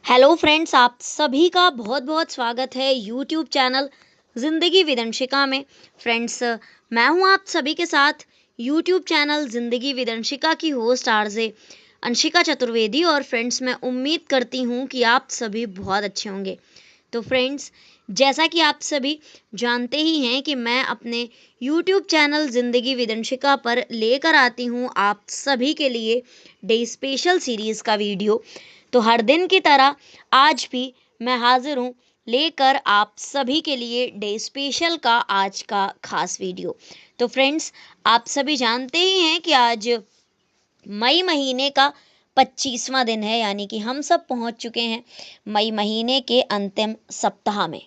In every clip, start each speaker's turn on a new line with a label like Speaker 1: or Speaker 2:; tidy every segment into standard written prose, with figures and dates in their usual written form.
Speaker 1: Hello friends, आप सभी का बहुत बहुत स्वागत है यूट्यूब चैनल ज़िंदगी विद अंशिका में। फ्रेंड्स, मैं हूं आप सभी के साथ यूट्यूब चैनल ज़िंदगी विद अंशिका की होस्ट आरजे अंशिका चतुर्वेदी। और फ्रेंड्स, मैं उम्मीद करती हूं कि आप सभी बहुत अच्छे होंगे। तो फ्रेंड्स, जैसा कि आप सभी जानते ही हैं कि मैं अपने यूट्यूब चैनल ज़िंदगी विद अंशिका पर लेकर आती हूं आप सभी के लिए डे स्पेशल सीरीज़ का वीडियो। तो हर दिन की तरह आज भी मैं हाजिर हूँ लेकर आप सभी के लिए डे स्पेशल का आज का खास वीडियो। तो फ्रेंड्स, आप सभी जानते ही हैं कि आज मई महीने का 25वां दिन है, यानी कि हम सब पहुंच चुके हैं मई महीने के अंतिम सप्ताह में।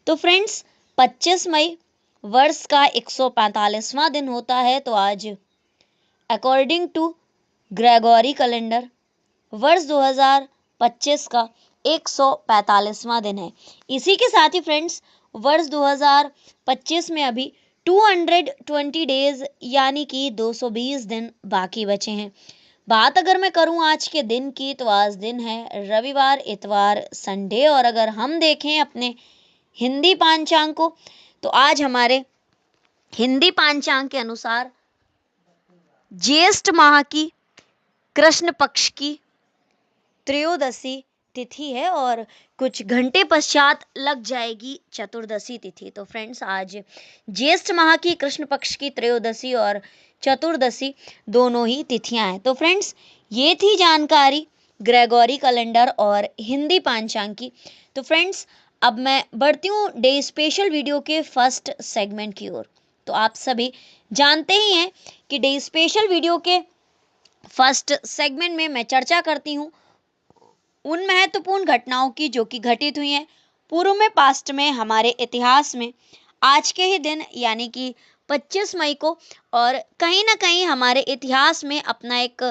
Speaker 1: तो फ्रेंड्स, 25 मई वर्ष का 145वां दिन होता है। तो आज अकॉर्डिंग टू ग्रेगोरी कैलेंडर वर्ष 2025 का 145वां दिन है। इसी के साथ ही फ्रेंड्स, वर्ष 2025 में अभी 220 डेज यानी कि 220 दिन बाकी बचे हैं। बात अगर मैं करूं आज के दिन की, तो आज दिन है रविवार, इतवार, संडे। और अगर हम देखें अपने हिंदी पांचांग को, तो आज हमारे हिंदी पांचांग के अनुसार ज्येष्ठ माह की कृष्ण पक्ष की त्रयोदशी तिथि है और कुछ घंटे पश्चात लग जाएगी चतुर्दशी तिथि। तो फ्रेंड्स, आज ज्येष्ठ माह की कृष्ण पक्ष की त्रयोदशी और चतुर्दशी दोनों ही तिथियां हैं। तो फ्रेंड्स, ये थी जानकारी ग्रेगोरी कैलेंडर और हिंदी पांचांग की। तो फ्रेंड्स, अब मैं बढ़ती हूँ डे स्पेशल वीडियो के फर्स्ट सेगमेंट की ओर। तो आप सभी जानते ही हैं कि डे स्पेशल वीडियो के फर्स्ट सेगमेंट में मैं चर्चा करती हूँ उन महत्वपूर्ण घटनाओं की जो कि घटित हुई हैं पूर्व में, पास्ट में, हमारे इतिहास में आज के ही दिन यानी कि 25 मई को, और कहीं ना कहीं हमारे इतिहास में अपना एक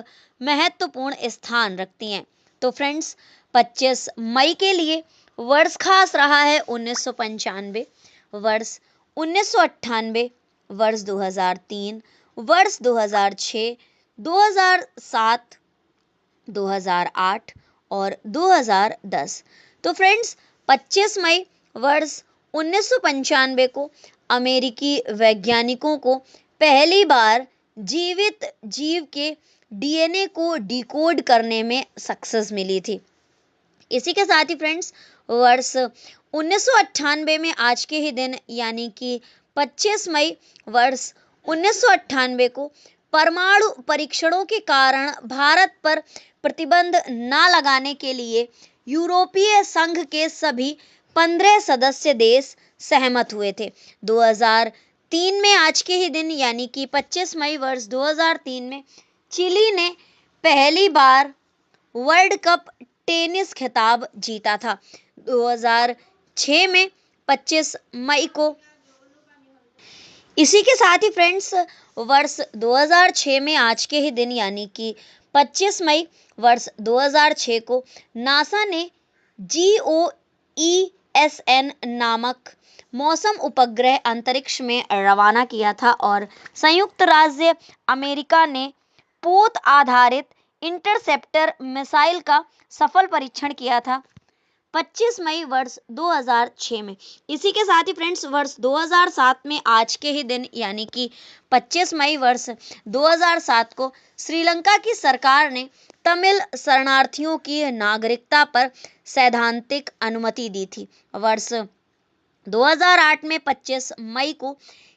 Speaker 1: महत्वपूर्ण स्थान रखती हैं। तो फ्रेंड्स, 25 मई के लिए वर्ष खास रहा है 1995, वर्ष 1998, वर्ष 2003, वर्ष 2006, 2007, 2008 और 2010। तो फ्रेंड्स, 25 मई वर्ष 1995 को अमेरिकी वैज्ञानिकों को पहली बार जीवित जीव के डीएनए को डिकोड करने में सक्सेस मिली थी। इसी के साथ ही फ्रेंड्स, वर्ष 1998 में आज के ही दिन यानी कि 25 मई वर्ष 1998 को परमाणु परीक्षणों के कारण भारत पर प्रतिबंध न लगाने के लिए यूरोपीय संघ के सभी 15 सदस्य देश सहमत हुए थे। 2003 में आज के ही दिन यानी कि 25 मई वर्ष 2003 में चिली ने पहली बार वर्ल्ड कप टेनिस खिताब जीता था। 2006 में 25 मई को, इसी के साथ ही फ्रेंड्स, वर्ष 2006 में आज के ही दिन यानी कि 25 मई वर्ष 2006 को नासा ने GOESN नामक मौसम उपग्रह अंतरिक्ष में रवाना किया था और संयुक्त राज्य अमेरिका ने पोत आधारित इंटरसेप्टर मिसाइल का सफल परीक्षण किया था 25 मई वर्ष 2006 में। इसी के साथ ही फ्रेंड्स, वर्ष 2007 में आज के ही दिन यानी कि 25 मई वर्ष 2007 को श्रीलंका की सरकार ने तमिल शरणार्थियों की नागरिकता पर सैद्धांतिक अनुमति दी थी। वर्ष 2008 में 25 मई को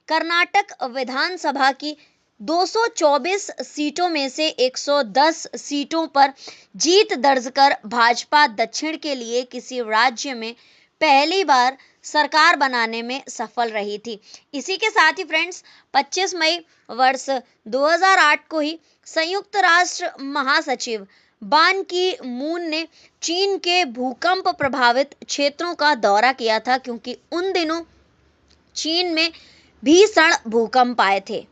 Speaker 1: कर्नाटक विधानसभा की 224 सीटों में से 110 सीटों पर जीत दर्ज कर भाजपा दक्षिण के लिए किसी राज्य में पहली बार सरकार बनाने में सफल रही थी। इसी के साथ ही फ्रेंड्स, 25 मई वर्ष 2008 को ही संयुक्त राष्ट्र महासचिव बान की मून ने चीन के भूकंप प्रभावित क्षेत्रों का दौरा किया था, क्योंकि उन दिनों चीन में भीषण भूकंप आए थे।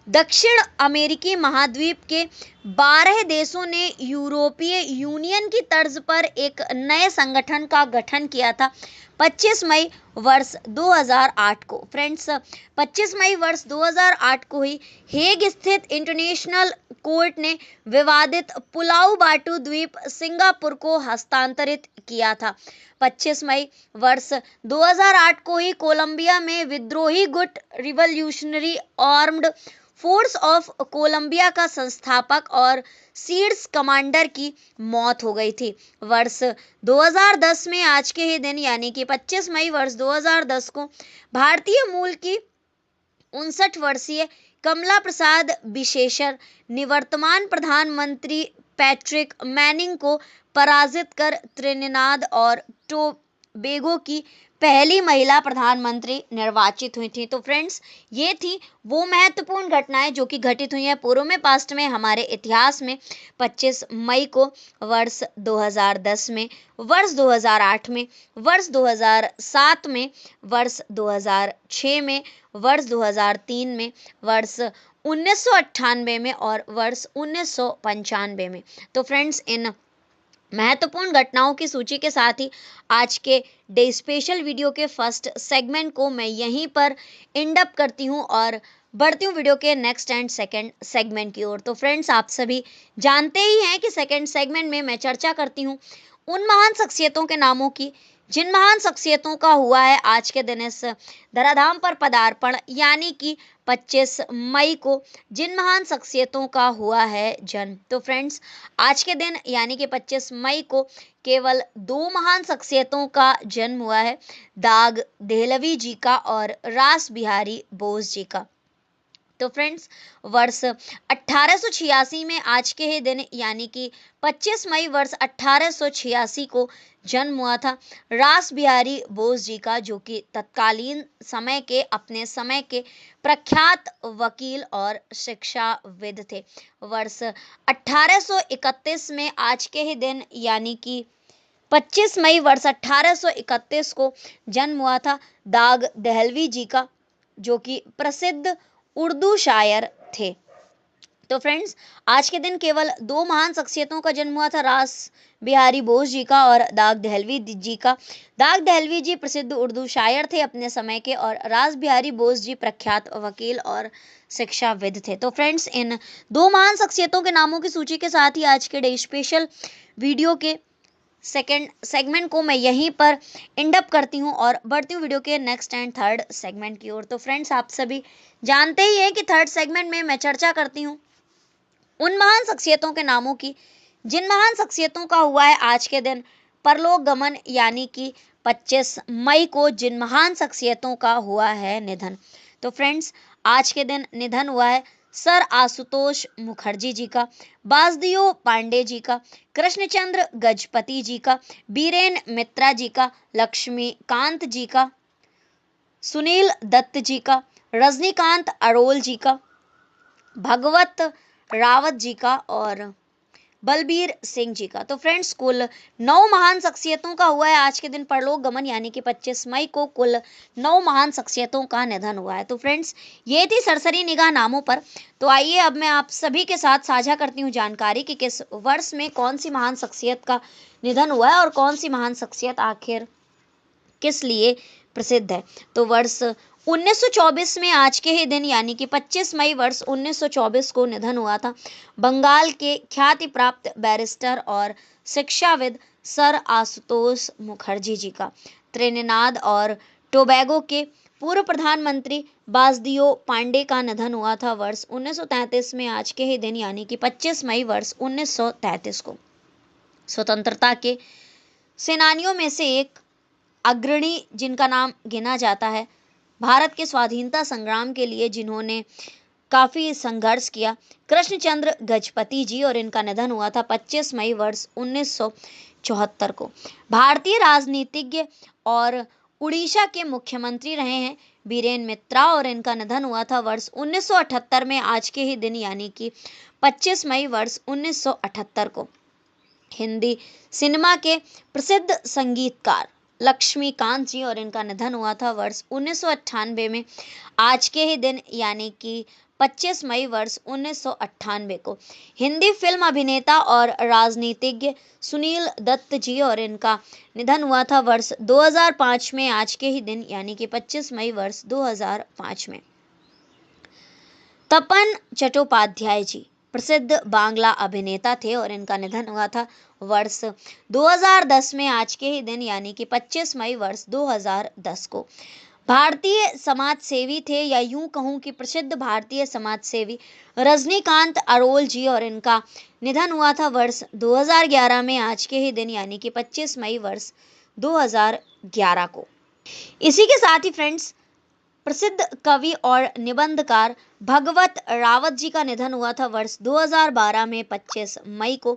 Speaker 1: दक्षिण अमेरिकी महाद्वीप के 12 देशों ने यूरोपीय यूनियन की तर्ज पर एक नए संगठन का गठन किया था 25 मई वर्ष 2008 को। फ्रेंड्स, 25 मई वर्ष 2008 को ही हेग स्थित इंटरनेशनल कोर्ट ने विवादित पुलाव बाटू द्वीप सिंगापुर को हस्तांतरित किया था। 25 मई वर्ष 2008 को ही कोलंबिया में विद्रोही गुट Revolutionary Armed Force of Colombia का संस्थापक और शीर्ष कमांडर की मौत हो गई थी। वर्ष 2010 में आज के ही दिन यानी कि 25 मई वर्ष 2010 को भारतीय मूल की 59 वर्षीय कमला प्रसाद बिशेसर निवर्तमान प्रधानमंत्री पैट्रिक मैनिंग को पराजित कर त्रिनिदाद और टोबैगो की पहली महिला प्रधानमंत्री निर्वाचित हुई थी। तो फ्रेंड्स, ये थी वो महत्वपूर्ण घटनाएं जो कि घटित हुई हैं पूर्व में, पास्ट में, हमारे इतिहास में। 25 मई को वर्ष 2010 में, वर्ष 2008 में, वर्ष 2007 में, वर्ष 2006 में, वर्ष 2003 में, वर्ष 1998 में और वर्ष 1995 में। तो फ्रेंड्स, इन महत्वपूर्ण घटनाओं की सूची के साथ ही आज के डे स्पेशल वीडियो के फर्स्ट सेगमेंट को मैं यहीं पर एंड अप करती हूं और बढ़ती हूँ वीडियो के नेक्स्ट एंड सेकंड सेगमेंट की ओर। तो फ्रेंड्स, आप सभी जानते ही हैं कि सेकंड सेगमेंट में मैं चर्चा करती हूँ उन महान शख्सियतों के नामों की जिन महान शख्सियतों का हुआ है आज के दिन इस धराधाम पर पदार्पण, यानी कि 25 मई को जिन महान शख्सियतों का हुआ है जन्म। तो फ्रेंड्स, आज के दिन यानी कि 25 मई को केवल दो महान शख्सियतों का जन्म हुआ है, दाग देहलवी जी का और रास बिहारी बोस जी का। तो फ्रेंड्स, वर्ष 1886 में आज के ही दिन यानी कि 25 मई वर्ष 1886 को जन्म हुआ था रास बिहारी बोस जी का, जो कि तत्कालीन समय के अपने समय के प्रख्यात वकील और शिक्षाविद थे। वर्ष 1831 में आज के ही दिन यानी कि 25 मई वर्ष 1831 को जन्म हुआ था दाग देहलवी जी का, जो कि प्रसिद्ध उर्दू शायर थे। तो फ्रेंड्स, आज के दिन केवल दो महान शख्सियतों का जन्म हुआ था, रास बिहारी बोस जी का और दाग देहलवी जी का। दाग देहलवी जी प्रसिद्ध उर्दू शायर थे अपने समय के और रास बिहारी बोस जी प्रख्यात वकील और शिक्षाविद थे। तो फ्रेंड्स, इन दो महान शख्सियतों के नामों की सूची के साथ ही आज के डे स्पेशल वीडियो के सेकेंड सेगमेंट को मैं यहीं पर एंड अप करती हूँ और बढ़ती हूँ वीडियो के नेक्स्ट एंड थर्ड सेगमेंट की ओर। तो फ्रेंड्स, आप सभी जानते ही हैं कि थर्ड सेगमेंट में मैं चर्चा करती हूँ उन महान शख्सियतों के नामों की जिन महान शख्सियतों का हुआ है आज के दिन परलोक गमन, यानी कि 25 मई को जिन महान शख्सियतों का हुआ है निधन। तो फ्रेंड्स, आज के दिन निधन हुआ है सर आशुतोष मुखर्जी जी का, बासदेव पांडे जी का, कृष्णचंद्र गजपति जी का, बीरेन मित्रा जी का, लक्ष्मीकांत जी का, सुनील दत्त जी का, रजनीकांत अरोल जी का, भगवत रावत जी का और बलबीर सिंह जी का। तो फ्रेंड्स, कुल 9 महान शख्सियतों का हुआ है आज के दिन परलोक गमन, यानी कि 25 मई को कुल 9 महान शख्सियतों का निधन हुआ है। तो फ्रेंड्स, ये थी सरसरी निगाह नामों पर। तो आइए अब मैं आप सभी के साथ साझा करती हूँ जानकारी कि किस वर्ष में कौन सी महान शख्सियत का निधन हुआ है और कौन सी महान शख्सियत आखिर किस लिए प्रसिद्ध है। तो वर्ष 1924 में आज के ही दिन यानी कि 25 मई वर्ष 1924 को निधन हुआ था बंगाल के ख्याति प्राप्त बैरिस्टर और शिक्षाविद सर आशुतोष मुखर्जी जी का। त्रिनिदाद और टोबैगो के पूर्व प्रधानमंत्री बासदेव पांडे का निधन हुआ था वर्ष 1933 में आज के ही दिन यानी कि 25 मई वर्ष 1933 को। स्वतंत्रता के सेनानियों में से एक अग्रणी जिनका नाम गिना जाता है, भारत के स्वाधीनता संग्राम के लिए जिन्होंने काफ़ी संघर्ष किया, कृष्णचंद्र गजपति जी, और इनका निधन हुआ था 25 मई वर्ष 1974 को। भारतीय राजनीतिज्ञ और उड़ीसा के मुख्यमंत्री रहे हैं बीरेन मित्रा, और इनका निधन हुआ था वर्ष 1978 में आज के ही दिन यानी कि 25 मई वर्ष 1978 को। हिंदी सिनेमा के प्रसिद्ध संगीतकार लक्ष्मीकांत जी, और इनका निधन हुआ था वर्ष 1998 में आज के ही दिन यानी कि 25 मई वर्ष 1998 को। हिंदी फिल्म अभिनेता और राजनीतिज्ञ सुनील दत्त जी, और इनका निधन हुआ था वर्ष 2005 में आज के ही दिन, यानी कि 25 मई वर्ष 2005 में। तपन चट्टोपाध्याय जी प्रसिद्ध बांग्ला अभिनेता थे और इनका निधन हुआ था वर्ष 2010 में आज के ही दिन, यानी कि 25 मई वर्ष 2010 को। भारतीय समाज सेवी थे, या यूं कहूं कि प्रसिद्ध भारतीय समाज सेवी रजनीकांत अरोल जी, और इनका निधन हुआ था वर्ष 2011 में आज के ही दिन, यानी कि 25 मई वर्ष 2011 को। इसी के साथ ही फ्रेंड्स, प्रसिद्ध कवि और निबंधकार भगवत रावत जी का निधन हुआ था वर्ष 2012 में 25 मई को।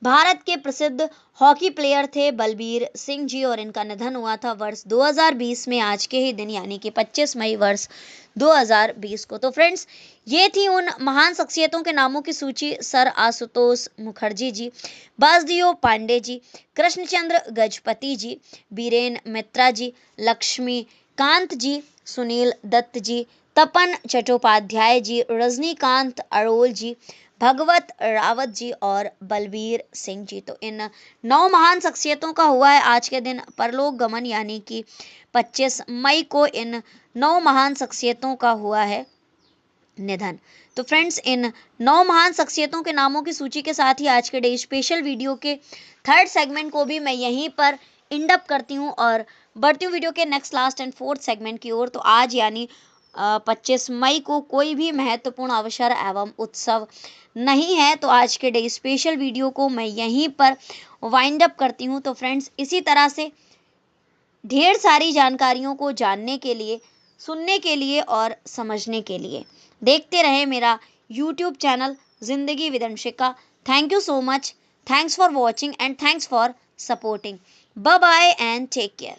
Speaker 1: भारत के प्रसिद्ध हॉकी प्लेयर थे बलबीर सिंह जी, और इनका निधन हुआ था वर्ष 2020 में आज के ही दिन, यानी कि 25 मई वर्ष 2020 को। तो फ्रेंड्स, ये थी उन महान शख्सियतों के नामों की सूची: सर आशुतोष मुखर्जी जी, बासुदेव पांडे जी, कृष्णचंद्र गजपति जी, बीरेन मित्रा जी, लक्ष्मीकांत जी, सुनील दत्त जी, तपन चट्टोपाध्याय जी, रजनीकांत अरोल जी, भगवत रावत जी और बलबीर सिंह जी। तो इन 9 महान शख्सियतों का हुआ है आज के दिन परलोक गमन, यानी कि 25 मई को इन 9 महान शख्सियतों का हुआ है निधन। तो फ्रेंड्स, इन 9 महान शख्सियतों के नामों की सूची के साथ ही आज के डे स्पेशल वीडियो के थर्ड सेगमेंट को भी मैं यहीं पर इंड अप करती हूँ और बढ़ती हूँ वीडियो के next, last and fourth segment की ओर। तो आज यानी 25 मई को कोई भी महत्वपूर्ण अवसर एवं उत्सव नहीं है, तो आज के डे स्पेशल वीडियो को मैं यहीं पर वाइंड अप करती हूँ। तो फ्रेंड्स, इसी तरह से ढेर सारी जानकारियों को जानने के लिए, सुनने के लिए और समझने के लिए देखते रहे मेरा YouTube चैनल जिंदगी विदंशिका। Thank you so much, thanks for watching and thanks for supporting. Bye bye and take care.